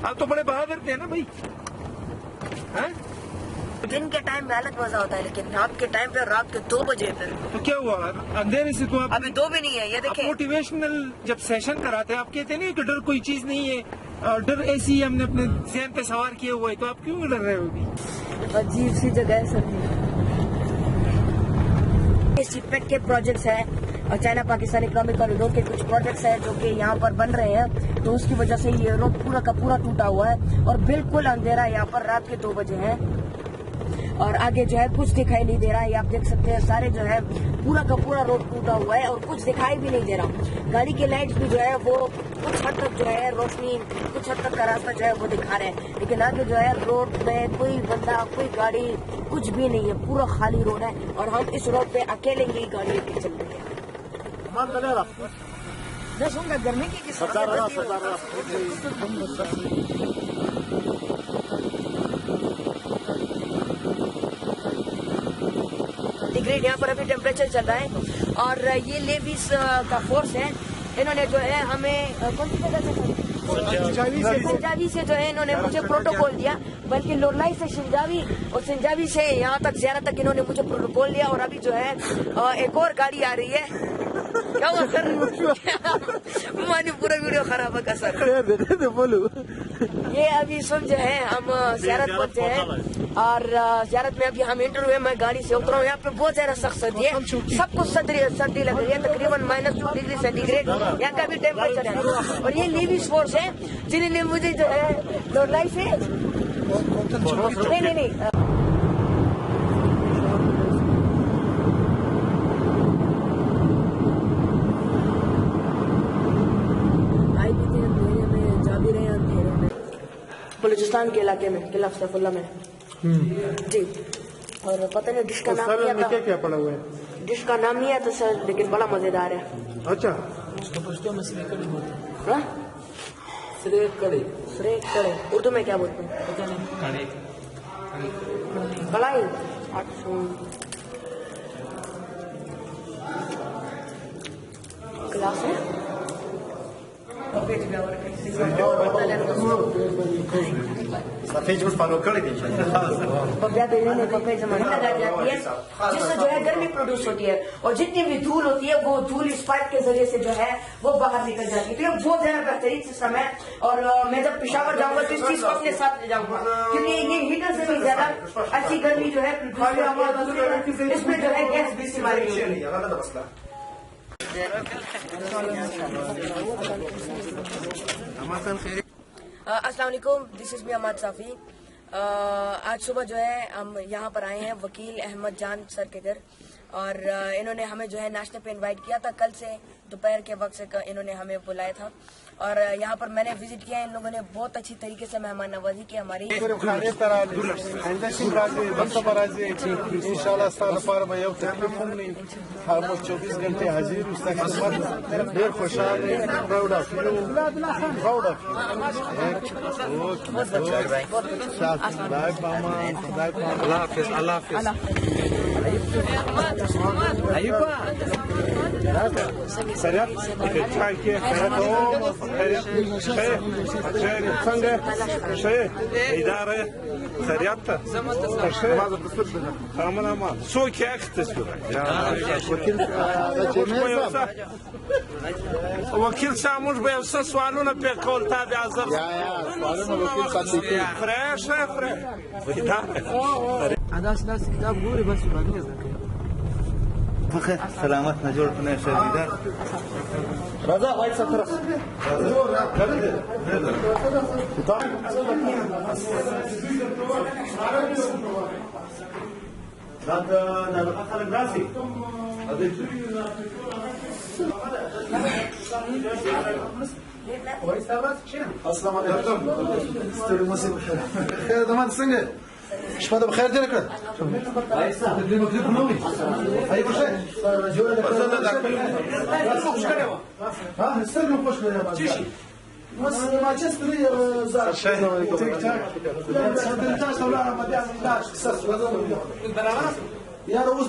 आप तो बड़े बहादुर थे ना भाई, हैं? दिन के टाइम में अलग मजा होता है, लेकिन रात के टाइम पे, रात के 2 बजे फिर तो क्या हुआ अंधेरे से? तो आप अभी 2 भी नहीं है, ये देखिए। मोटिवेशनल जब सेशन कराते हैं आप कहते नहीं कि डर कोई चीज नहीं है, और डर ऐसी ही हमने अपने ज़हन पे सवार किया हुआ है, तो आप क्यों डर रहे हो अभी? अजीब सी जगह है सर। सीपेट के प्रोजेक्ट्स है और चाइना पाकिस्तान इकोनॉमिक कॉरिडोर के कुछ प्रोजेक्ट्स हैं जो कि यहाँ पर बन रहे हैं, तो उसकी वजह से ये रोड पूरा का पूरा टूटा हुआ है और बिल्कुल अंधेरा यहाँ पर रात के 2 बजे है, और आगे जो है कुछ दिखाई नहीं दे रहा है। आप देख सकते हैं सारे जो है पूरा का पूरा रोड टूटा हुआ है और कुछ दिखाई भी नहीं दे रहा। गाड़ी के लाइट्स भी जो है वो कुछ हद तक जो है रोशनी, कुछ हद तक का रास्ता जो है वो दिखा रहे हैं, लेकिन आगे जो है रोड पे कोई बंदा, कोई गाड़ी, कुछ भी नहीं है, पूरा खाली रोड है और हम इस रोड पे अकेले ही गाड़ी लेके चल रहे हैं। गर्मी की डिग्री यहाँ पर अभी टेम्परेचर चल रहा है, और ये लेविस का फोर्स है। इन्होंने जो है हमें कौन सी जगह से, सिंजावी से जो है इन्होंने मुझे प्रोटोकॉल दिया, बल्कि लोरलाई से सिंजावी और सिंजावी से यहाँ तक ज़्यादा तक इन्होंने मुझे प्रोटोकॉल दिया। और अभी जो है एक और गाड़ी आ रही है। क्या हुआ सर? मानी पूरा वीडियो खराब है सर। बोलो। ये अभी सब जो है हम ज़ियारत पहुंचे हैं, और ज़ियारत में अभी हम इंटरव्यू है, मैं गाड़ी से उतरा हूँ। यहाँ पे बहुत ज्यादा सख्त सर्दी है, सबको सर्दी लग रही है, तकरीबन -2 डिग्री सेंटीग्रेड यहाँ का भी टेम्परेचर है। और ये लेविस फोर्स है जिन्होंने मुझे जो है लोरलाई से नहीं बलूचिस्तान के इलाके में, किला सैफुल्ला में जी। और पता नहीं डिश का नाम क्या क्या पड़ा हुआ है? डिश का नाम नहीं है तो सर, लेकिन बड़ा मजेदार है। अच्छा, श्रेक कड़े उर्दू में क्या बोलते हैं? कढ़ाई। क्लास है जिससे जो है गर्मी प्रोड्यूस होती है, और जितनी भी धूल होती है वो धूल इस पाइप के जरिए से जो है वो बाहर निकल जाती है। तो ये बहुत ज्यादा बेहतरीन सिस्टम है, और मैं जब पेशावर जाऊंगा तो इस चीज को अपने साथ ले जाऊंगा, क्योंकि ये हीटर से भी ज्यादा अच्छी गर्मी जो है इसमें जो है गैस भी इस्तेमाल की। अस्सलाम वालेकुम, दिस इज मी अहमद साफी। आज सुबह जो है हम यहाँ पर आए हैं वकील अहमद जान सर के घर, और इन्होंने हमें जो है नाश्ते पे इनवाइट किया था। कल से दोपहर के वक्त से इन्होंने हमें बुलाया था, और यहाँ पर मैंने विजिट किया। इन लोगों ने बहुत अच्छी तरीके से मेहमान नवाजी की हमारी। खामोश 24 घंटे हाजिर उसका खिदमत ढेर खुशहाल है। Proud of you, proud of you. अल्लाह हाफिज, अल्लाह हाफिज। سريع كان كيف شيء إدارة سريعته كاملا ما شو كيف تسوي وكيل ساموش بيوصل سوالونا بيقول تابع زر فريش هذا ناس كتاب غوري بس بعدين بخير سلامتنا جور بنا شديدات رضا وايد سكرس هذا الاخر الراسي السلام عليكم خير ضمان سنه شپه د بخیر دې کړ اي ګوشه ها سترګو خوش کړی چی بس ما چې ستري زار ټیک ټاک څنګه تاسو ولاړه په دې انداز سس برابر يا روز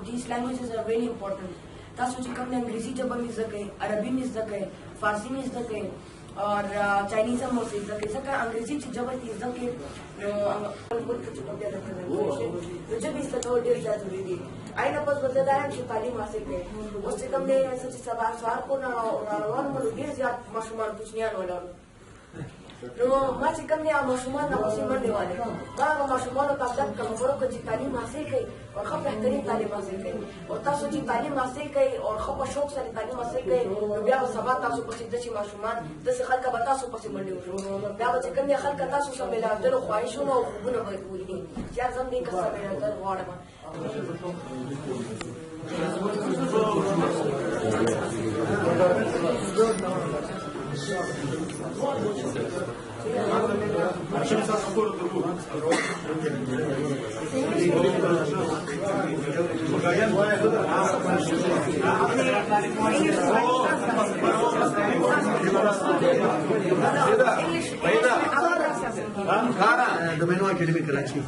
These languages are very important. تاسو چې کوم انګریزي ژبه مې زده کړئ، عربي مې زده کړئ، فارسي مې زده کړئ اور چاینیز هم مو زده کړئ. ځکه انګریزي چې ژبه دې زده کړئ نو ملک چې په دې نو ژبې زده کول ډېر زیات ضروري دي. آینه پس به زه دا یم چې تعلیم حاصل کړئ. اوس چې کوم دی چې سبا سهار کو ناروان مو ډېر زیات ماشومان کوچنیان ولاړ نو ما چې کوم دی ماشومان نه اوسې منډې والي ما هغه ماشومانو ته ادب کوم خبرو که چې تعلیم حاصل کړئ او ښه بهترین تعلیم حاصل کړئ او تاسو چې تعلیم حاصل کړئ او ښه په شوق سره تعلیم حاصل کړئ نو بیا به سبا تاسو پسې داسې ماشومان داسې خلک به تاسو پسې منډې وکړي بیا به چې کوم دی خلک تاسو سره مېلاودلو خواهشونه او خوبونه به یې پورې کړي چې یار زه هم دې کس سره مېلاودل غواړم दोमेनो एकेडमी कराची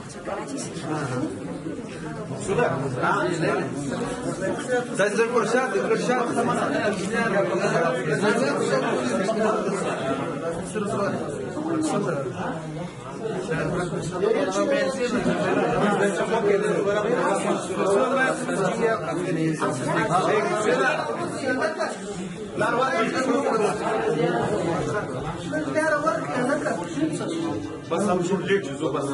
بس हम शूट लेट जो बस